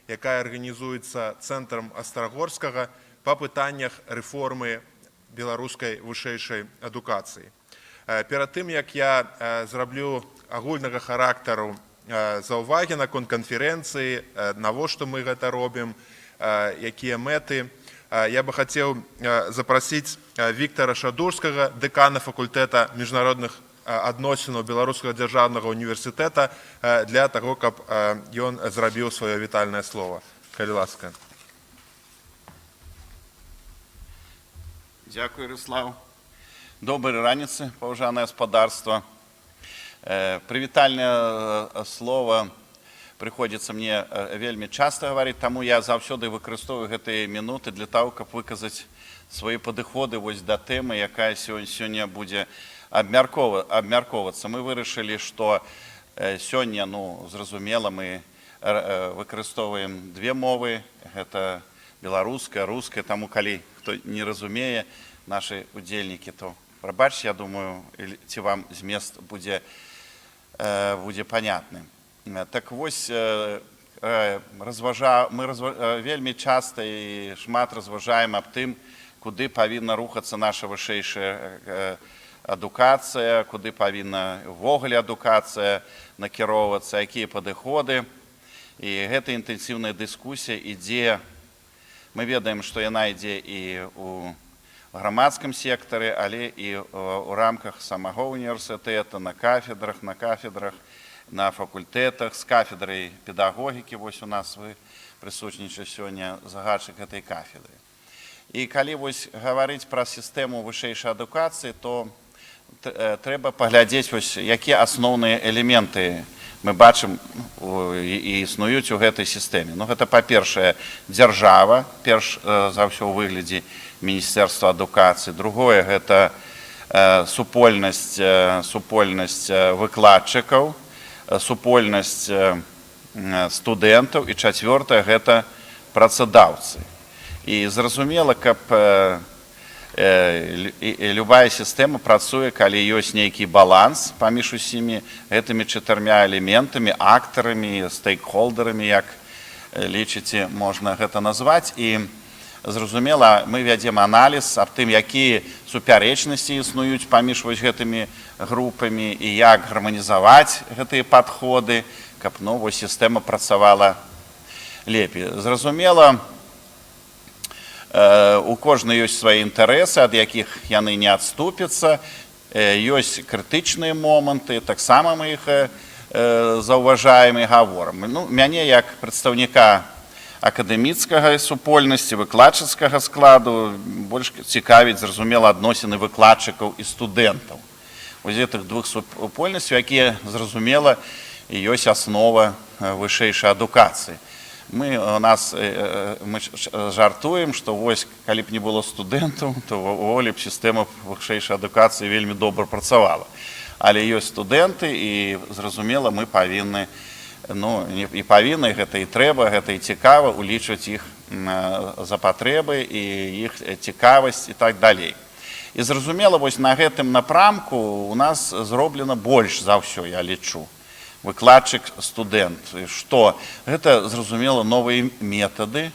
якая арганізуецца цэнтрам Астрагорскага па пытаннях рэформы беларускай вышэйшай адукацыі. Перад тым, як я зраблю агульнага характару заўвагі наконт канферэнцыі, навошта мы гэта робім, якія мэты, я бы хацеў запрасіць Віктара Шадурскага, дэкана факультэта міжнародных адносінаў Беларускага дзяржаўнага універсітэта, для таго, каб ён зрабіў сваё вітальнае слово. Калі ласка. Дякую, Ярослав. Доброй раніцы, паважанае гаспадарства. Прывітальнае слово приходится мне вельмі часто говорить, тому я заўсёды выкарыстоўваю гэтыя мінуты для того, каб выказаць свае падыходы да тэмы, якая сёння будзе абмяркоўвацца. Мы вырашылі, што сёння, зразумела, мы выкарыстоўваем две мовы, гэта беларуская, руская, таму калі хто не разумее наши удзельнікі, то прабачце, я думаю, ці вам змест будзе понятны. Так вось, мы вельмі часта і шмат разважаем аб тым, куды павінна рухацца наша вышэйшая адукацыя, куды павінна ўвогуле адукацыя накіроўвацца, якія падыходы. І гэта інтэнсіўная дыскусія ідзе, мы ведаем, што яна ідзе і ў грамадскім сектары, але і ў рамках самого універсітэта, на кафедрах, на факультэтах, з кафедрай педагогікі. Вось у нас вы прысутнічаеце сёння загадчык гэтай кафедры. І калі вось гаварыць пра сістэму вышэйшай адукацыі, то трэба паглядзець, якія асноўныя элементы мы бачым і існуюць у гэтай сістэме. Гэта, па-першае, дзяржава, перш за ўсё ў выглядзе Міністэрства адукацыі. Другое, гэта супольнасць выкладчыкаў, супольнасць студэнтаў. І чацвёртае, гэта працадаўцы. І зразумела, каб любая сістэма працуе, калі ёсць нейкі баланс паміж усімі гэтымі чатырма элементамі, актарамі, стейкхолдарамі, як лічыце, можна гэта назваць. І зразумела, мы вядзем аналіз аб тым, якія супярэчнасці існуюць паміж гэтымі групамі і як гарманізаваць гэтыя падходы, каб сістэма працавала лепей. Зразумела, у кожнай ёсць свае інтарэсы, ад якіх яны не адступяцца, ёсць крытычныя моманты, таксама мы іх заўважаем і гаворым. Мяне, як прадстаўніка акадэміцкага супольнасці, выкладчыцкага складу, больш цікавіць, зразумела, адносіны выкладчыкаў і студэнтаў. Вось гэтых двух супольнасцяў, якія, зразумела, і ёсць аснова вышэйшай адукацыі. Мы жартуем, што вось, калі б не было студэнтаў, то ўвогуле б сістэма вышэйшай адукацыі вельмі добра працавала. Але ёсць студэнты, і, зразумела, мы павінны, і павінны, гэта і трэба, гэта і цікава, улічваць іх запатрэбы і іх цікавасць і так далей. І, зразумела, вось на гэтым напрамку у нас зроблена больш за ўсё, я лічу. Выкладчык-студэнт. Што? Гэта, зразумела, новыя метады,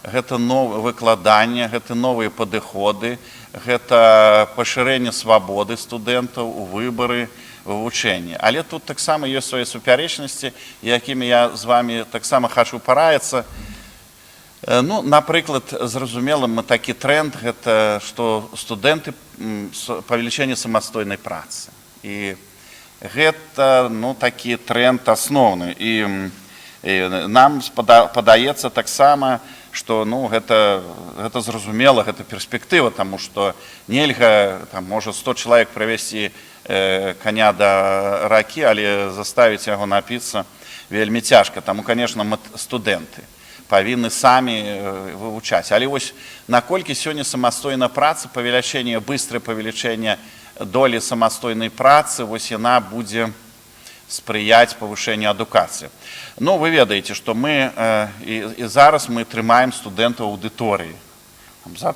гэта новае выкладанне, гэта новыя падыходы, гэта пашырэнне свабоды студэнтаў у выбары, вывучэнні. Але тут таксама ёсць свае супярэчнасці, якімі я з вами таксама хачу параіцца. Напрыклад, зразумела, мы такі тренд, гэта што студэнты павелічэнне самастойнай працы. І гэта такі тренд асноўны. І нам падаецца таксама, што гэта зразумела, гэта перспектыва, таму што нельга, можа 100 чалавек прывесці коня да ракі, але заставіць яго напіцца вельмі цяжка. Таму, конечно, студэнты павінны самі вывучаць. Але вось наколькі сёння самастойная праца, быстрае павелічэнне долі самастойнай працы, вось яна будзе спрыяць павышэнню адукацыі. Вы ведаеце, што мы і зараз мы трымаем студэнтаў аўдыторыі.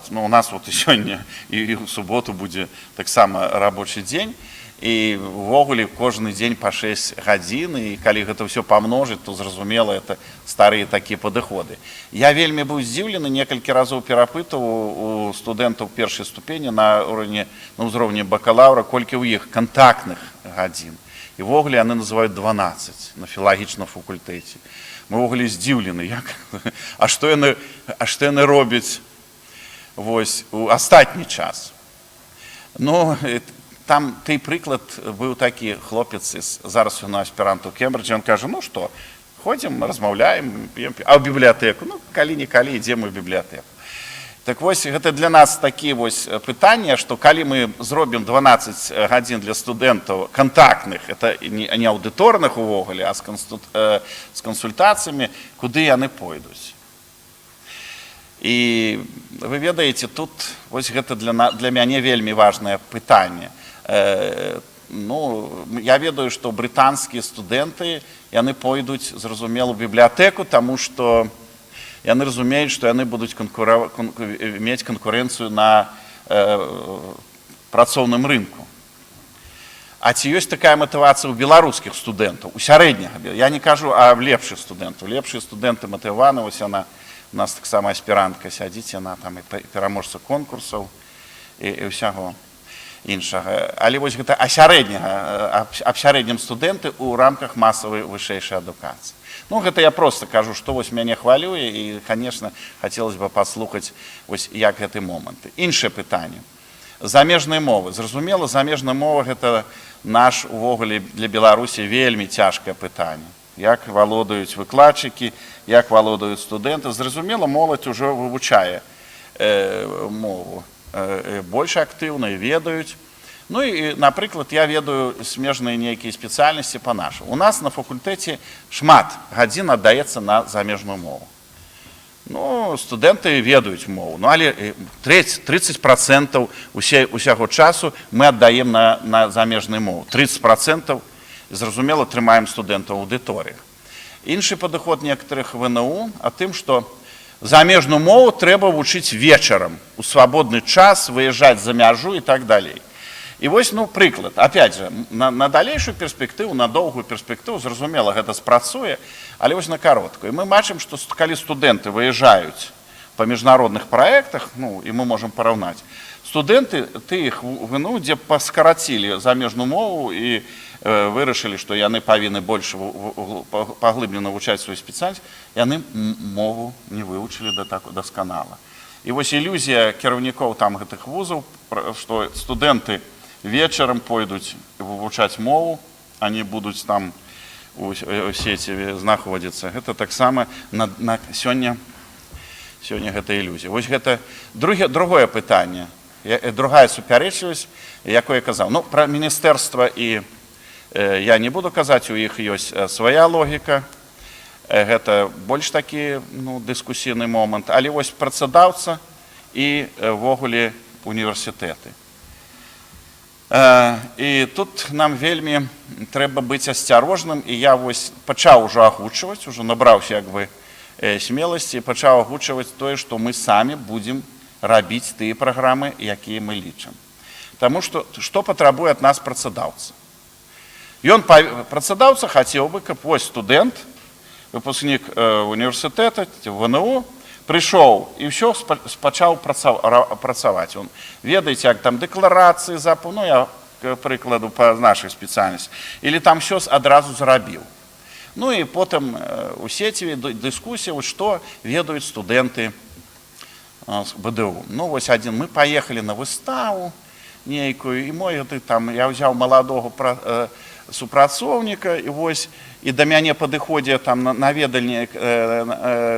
Ну, у нас вот і сёння і ў суботу будзе таксама рабочы дзень, і ўвогуле кожны дзень па 6 гадзін, і калі гэта ўсё памножыць, то зразумела, это старыя такія падыходы. Я вельмі быў здзіўлены, некалькі разоў перапытваў у студэнтаў першай ступені на ўзроўні бакалаўра, колькі ў іх кантактных гадзін. І ўвогуле яны называюць 12 на філалагічным факультэце. Мы ўвогуле здзіўлены, а што яны робяць вось у астатні час. Ну, там той прыклад быў такі хлопец, зараз ён аспірант у Кембриджы, ён кажа, ну што, ходзім, размаўляем, а ў бібліятэку? Ну, калі-нікалі ідзем у бібліятэку. Так вось, гэта для нас такі вось пытанне, што калі мы зробім 12 гадзін для студэнтаў кантактных, это не аўдыторных увогуле, а з кансультацыямі, куды яны пойдуць? І вы ведаеце, тут вось гэта для мяне вельмі важнае пытанне. Ну, я ведаю, што брытанскія студэнты, яны пойдуць, зразумела, у бібліятэку, таму што яны разумеюць, што яны будуць мець канкурэнцыю на працоўным рынку. А ці ёсць такая матывацыя ў беларускіх студэнтаў, у сярэдняга? Я не кажу аб лепшых студэнтаў. Лепшыя студэнты матываваны, вось яна, у нас таксама аспірантка сядзіць, яна там і пераможца конкурсаў і ўсяго іншага. Але вось гэта аб сярэднім студэнты ў рамках масавай вышэйшай адукацыі. Ну, гэта я проста кажу, што вось мяне хвалюе, і, конечно, хацелось бы паслухаць, вось як гэты момант. Іншае пытанне. Замежныя мовы. Зразумела, замежная мова гэта наш, увогуле, для Беларусі вельмі цяжкае пытанне. Як валодаюць выкладчыкі, як валодаюць студэнты. Зразумела, моладзь ужо вывучае мову. Больш актыўна і ведаюць. Ну і, напрыклад, я ведаю смежныя нейкія спецыяльнасці па-нашаму. У нас на факультэце шмат гадзін аддаецца на замежную мову. Ну, студэнты ведаюць мову, ну, але 30% усяго часу мы аддаем на замежную мову. 30%, зразумела, трымаем студэнтаў у аўдыторыях. Іншы падыход некаторых ВНУ о тым, што замежную мову трэба вучыць вечарам, у свабодны час, выязджаць за мяжу і так далей. І вось, ну, прыклад, опять же, на далейшую перспектыву, на доўгую перспектыву, зразумела, гэта спрацуе, але вось на кароткую. І мы бачым, што калі студэнты выязджаюць па міжнародных праектах, ну, і мы можам параўнаць, студэнты тых ВНУ, дзе паскарацілі замежную мову і вырашылі, што яны павінны больш паглыблена вывучаць сваю спецыяльнасць, яны мову не вывучылі дасканала. І вось ілюзія кіраўнікоў там гэтых вузаў, што студэнты вечарам пойдуць вывучаць мову, они будуць там у сеціве знаходзіцца. Гэта таксама сёння гэта ілюзія. Вось гэта другое пытанне, другая супярэчлівасць, якое я казаў. Ну, пра міністэрства і я не буду казаць, у іх ёсць свая логіка. Гэта больш такі, ну, дыскусійны момант. Але вось працадаўца і ввогуле універсітэты. І тут нам вельмі трэба быць асцярожным, і я вось пачаў ужо агучваць, ужо набраўся як бы смеласці, і пачаў агучваць тое, што мы самі будзем рабіць тыя праграмы, якія мы лічым. Таму што патрабуе ад нас працадаўца? Працадаўца хацеў бы, каб вось студэнт, выпускнік універсітэта, ВНУ, прыйшоў і ўсё пачаў працаваць. Он ведаеце, як там дэкларацыі запаўняў, ну, я прыкладу па нашай спецыяльнасці, или там ўсё адразу зрабіў. Ну і потым у сеціве дыскусія, што ведаюць студэнты з БДУ. Ну вось адзін, мы паехалі на выставу нейкую, і я ўзяў маладога супрацоўніка, і вось і да мяне падыходзе там наведальнік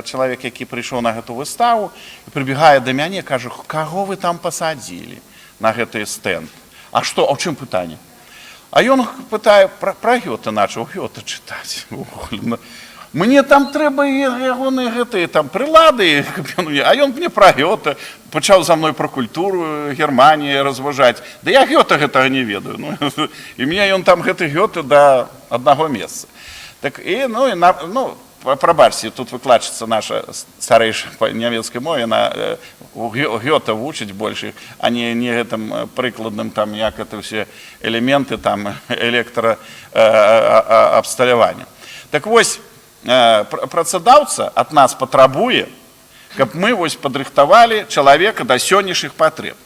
чалавек, які прыйшоў на гэту выставу, і прыбегае да мяне, кажа, каго вы там пасадзілі на гэты стэнд? А што, а ў чым пытанне? А ён пытае пра Гёте, начаў Гёте чытаць. Мне там трэба ягоныя гэтыя там прылады, а ён мне пра Гёте, пачаў за мной пра культуру Германіі разважаць. Да я Гёте гэтага не ведаю. І мне ён там гэты Гёте да аднаго месца. Так, і, ну, прабачце, тут выкладчыца наша старэйшая па нямецкай мове, яна Гёта вучыць больш, а не гэтым прыкладным, там, як это ўсе элементы там электраабсталявання. Так вось, працадаўца ад нас патрабуе, каб мы вось падрыхтавалі чалавека да сённяшніх патрэб.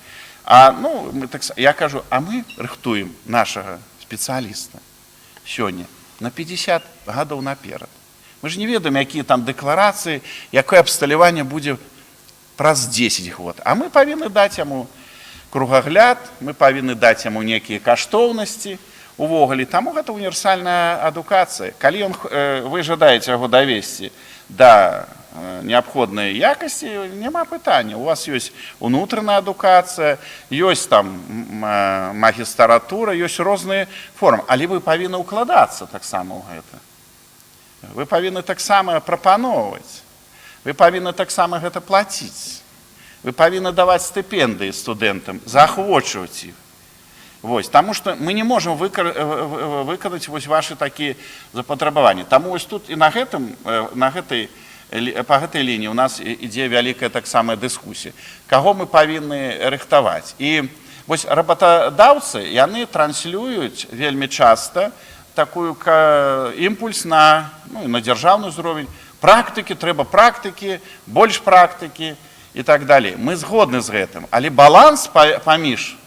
Я кажу, а мы рыхтуем нашага спецыяліста сёння на 50 гадоў наперад. Мы ж не ведаем, якія там дэкларацыі, якое абсталяванне будзе праз 10 год. А мы павінны даць яму кругагляд, мы павінны даць яму некія каштоўнасці увогуле. Таму гэта універсальная адукацыя. Калі вы жадаеце яго давесці да неабходнай якасці, няма пытання. У вас ёсць унутраная адукацыя, ёсць там магістратура, ёсць розныя формы, але вы павінны ўкладацца таксама ў гэта. Вы павінны таксама прапаноўваць, вы павінны таксама гэта плаціць, вы павінны даваць стыпендыі студэнтам, заахвочваць іх. Таму што мы не можам выканаць вашы такія запатрабаванні. Таму вось тут і па гэтай лініі у нас ідзе вялікая таксама дыскусія. Каго мы павінны рыхтаваць? І вось работадаўцы, яны транслююць вельмі часта такую імпульс на дзяржаўны ўзровень. Практыкі, трэба практыкі, больш практыкі і так далей. Мы згодны з гэтым, але баланс паміж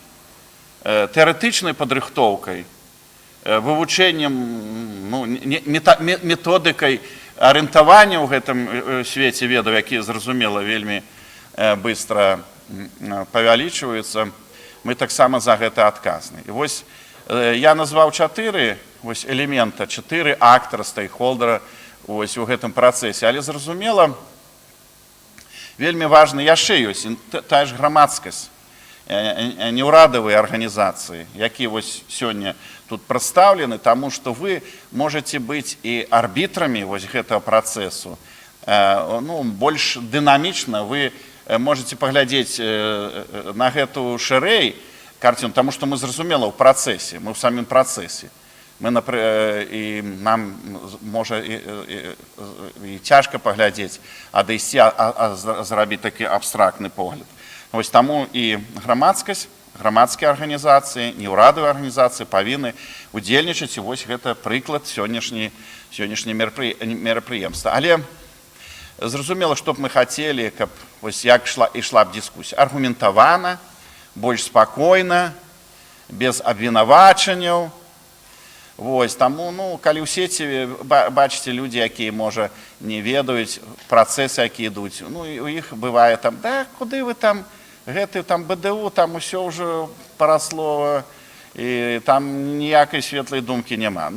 тэарэтычнай падрыхтоўкай, вывучэннем, методыкай арыентавання ў гэтым свеце ведаў, які, зразумела, вельмі быстра павялічваюцца, мы таксама за гэта адказны. І вось я назваў 4 элемента, 4 актара, стейкхолдера у гэтым працэсе, але, зразумела, вельмі важна яшчэ ёсць тая ж грамадскасць, неўрадавыя арганізацыі, якія вось сёння тут прадстаўлены, таму што вы можаце быць і арбітрамі вось гэтага працэсу. Больш дынамічна вы можаце паглядзець на гэту шырэй карціну, таму што мы, зразумела, ў працэсе, мы ў самім працэсе. І нам можа і цяжка паглядзець, адысці, зрабіць такі абстрактны погляд. Вось таму і грамадскія арганізацыі, неўрадавыя арганізацыі павінны удзельнічаць, і вось гэта прыклад сённяшняе мерапрыемства. Але зразумела, што б мы хацелі, каб вось як ішла б дыскусія. Аргументавана, больш спакойна, без абвінавачанняў. Таму, калі ў сеці бачыце людзі, якія, можа, не ведаюць працэсы, якія ідуць, у іх бывае там, куды вы там, гэты там БДУ, там усё ўжо парасло, і там ніякай светлай думкі няма.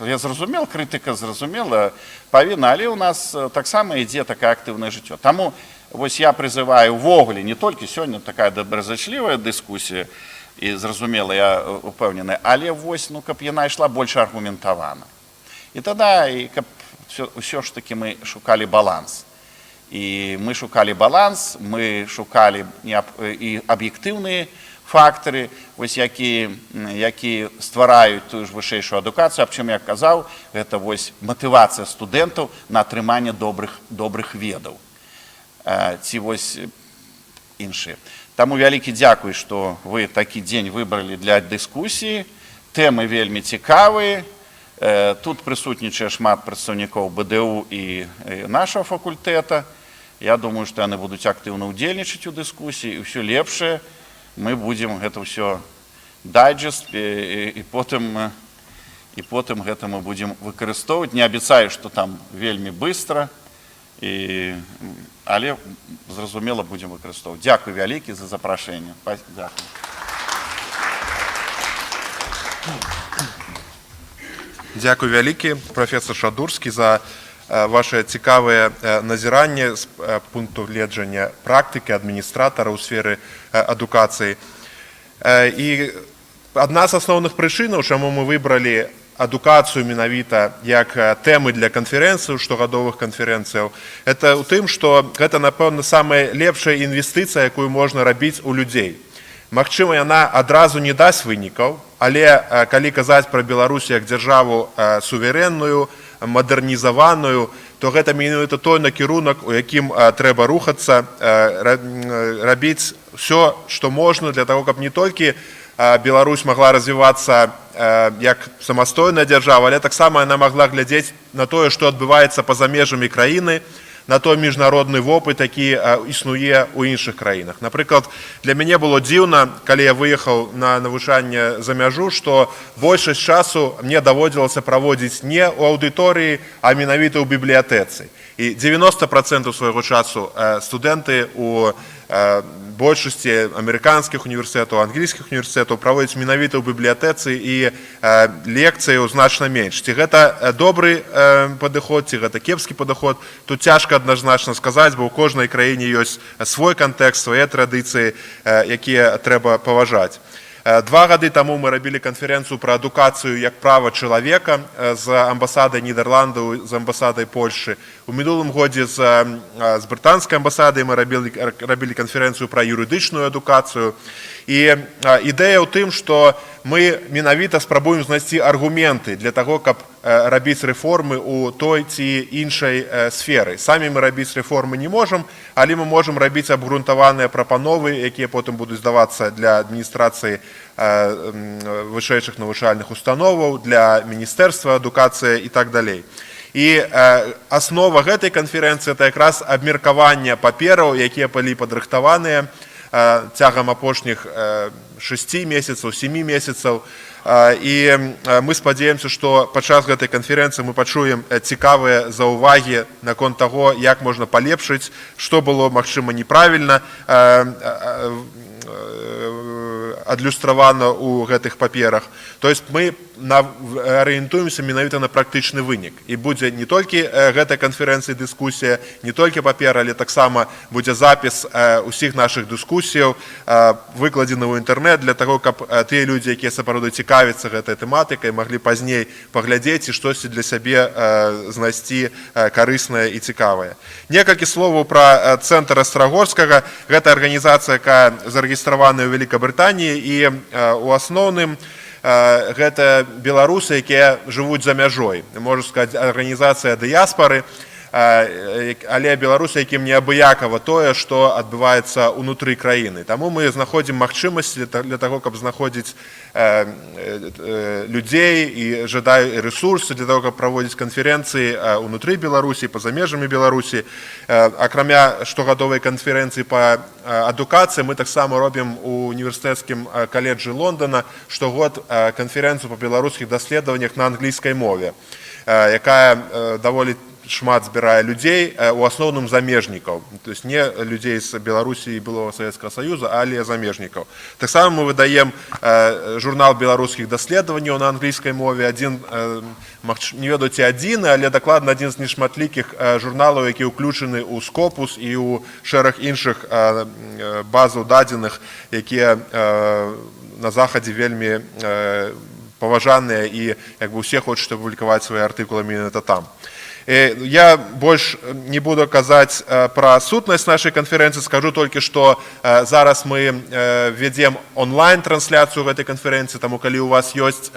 Я зразумел, крытыка зразумела, павінна, але ў нас таксама ідзе такая актыўнае жыццё. Таму вось я прызываю ўвогуле, не толькі сёння такая добразычлівая дыскусія, і зразумела, я упэўнены, але вось, каб яна ішла больш аргументавана. І тада, каб ўсё ж такі мы шукалі баланс. І мы шукалі баланс, мы шукалі і аб'ектыўныя фактары, які ствараюць тую ж вышэйшую адукацыю, аб чым я казаў, гэта матывацыя студэнтаў на атрыманне добрых ведаў. Ці вось іншыя. Таму вялікі дзякуй, што вы такі дзень выбралі для дыскусіі. Тэмы вельмі цікавыя. Тут прысутнічае шмат прадстаўнікоў БДУ і нашага факультэта. Я думаю, што яны будуць актыўна ўдзельнічаць у дыскусіі, і ўсё лепшае. Мы будзем гэта ўсё дайджэст, і потым гэта мы будзем выкарыстоўваць. Не абяцаю, што там вельмі быстра, але, зразумела, будзем выкарыстоўваць. Дзякуй вялікі за запрашэнне. Дзякуй. Дзякуй вялікі, прафесор Шадурскі, за ваше цікавае назіранне з пункту гледжання практыкі адміністратара ў сферы адукацыі. І адна з асноўных прычынаў, чаму мы выбралі адукацыю менавіта як тэмы для канферэнцыяў, штогадовых канферэнцыяў, это ў тым, што гэта, напэўна, самая лепшая інвестыцыя, якую можна рабіць у людзей. Магчыма, яна адразу не дасць вынікаў, але калі казаць пра Беларусь як дзяржаву суверэнную, мадэрнізаваную, то гэта менавіта той накірунак, у якім трэба рухацца, рабіць все, што можна для того, каб не толькі Беларусь могла развиваться як самастойная дзяржава, але таксама яна могла глядзець на тое, што адбываецца па-за межамі краіны, на той міжнародны вопыт, які існуе ў іншых краінах. Напрыклад, для мяне было дзіўна, калі я выехаў на навучанне за мяжу, што большасць часу мне даводзілася праводзіць не ў аўдыторыі, а менавіта ў бібліятэцы. І 90% свайго часу студэнты у большасці амерыканскіх універсітэтаў, англійскіх універсітэтаў праводзяць менавіта ў бібліятэцы і лекцыяў значна менш. Ці гэта добры падыход, ці гэта кепскі падыход, тут цяжка адназначна сказаць, бо ў кожнай краіне ёсць свой кантэкст, свае традыцыі, якія трэба паважаць. 2 гады таму мы рабілі канферэнцыю пра адукацыю як права чалавека з амбасадай Нідерландаў, з амбасадай Польшы. У мінулым годзе з брытанскай амбасадай мы рабілі канферэнцыю пра юрыдычную адукацыю. І ідэя ў тым, што мы менавіта спрабуем знайсці аргументы для таго, каб рабіць рэформы ў той ці іншай сферы. Самі мы рабіць рэформы не можам, але мы можам рабіць абгрунтаваныя прапановы, якія потым будуць здавацца для адміністрацыі вышэйшых навучальных установаў, для міністэрства адукацыі і так далей. І аснова гэтай канферэнцыі – это якраз абмеркаванне папераў, якія былі падрыхтаваныя цягам апошніх 6 месяцаў, 7 месяцаў. І мы спадзяемся, што падчас гэтай канферэнцыі мы пачуем цікавыя заўвагі наконт таго, як можна палепшыць, што было, магчыма, неправільна адлюстравана ў гэтых паперах. То есть мы арыентуемся менавіта на практычны вынік. І будзе не толькі гэтая канферэнцыя, дыскусія, не толькі папера, але таксама будзе запіс усіх нашых дыскусіяў, выкладзены ў інтэрнэт для таго, каб тыя людзі, якія сапраўды цікавяцца гэтай тэматыкай, маглі пазней паглядзець і штосьці для сябе знайсці карыснае і цікавае. Некалькі словаў пра цэнтр Астрагорскага. Гэта арганізацыя, якая зарэгістраваная ў Вялікабрытаніі, і ў асноўным гэта беларусы, якія жывуць за мяжой. Можна сказаць, арганізацыя дыяспары, але беларусы, якім неабыякава тое, што адбываецца ўнутры краіны. Таму мы знаходзім магчымасці для таго, каб знаходзіць людзей і жадаю рэсурсы для таго, каб праводзіць канферэнцыі ўнутры Беларусі, па-за межамі Беларусі. Акрамя штогадовай канферэнцыі па адукацыі, мы таксама робім у універсітэцкім каледжы Лондона штогод канферэнцыю па беларускіх даследаваннях на англійскай мове, якая даволі шмат збірае людзей, у асноўным замежнікаў, то есть не людзей з Беларусі і былога Савецкага Саюза, але замежнікаў. Таксама мы выдаем журнал беларускіх даследаванняў на англійскай мове, не ведаю ці адзіны, але дакладна адзін з нешматлікіх журналаў, які ўключаны ў Скопус і ў шэраг іншых базаў дадзеных, якія на захадзе вельмі паважаныя і усе хочуць публікаваць свае артыкулы менавіта там. Я больш не буду казаць пра сутнасць нашай канферэнцыі, скажу толькі, што зараз мы вядзем онлайн-трансляцыю гэтай канферэнцыі, таму калі у вас ёсць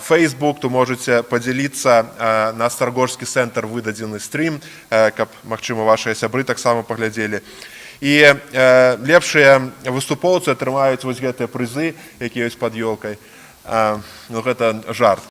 Facebook, то можаце падзяліцца на Астрагорскі цэнтр выдадзены стрім, каб, магчыма, вашыя сябры таксама паглядзелі. І лепшыя выступоўцы атрымаюць вось гэтыя прызы, якія ёсць пад ёлкай. Ну, гэта жарт.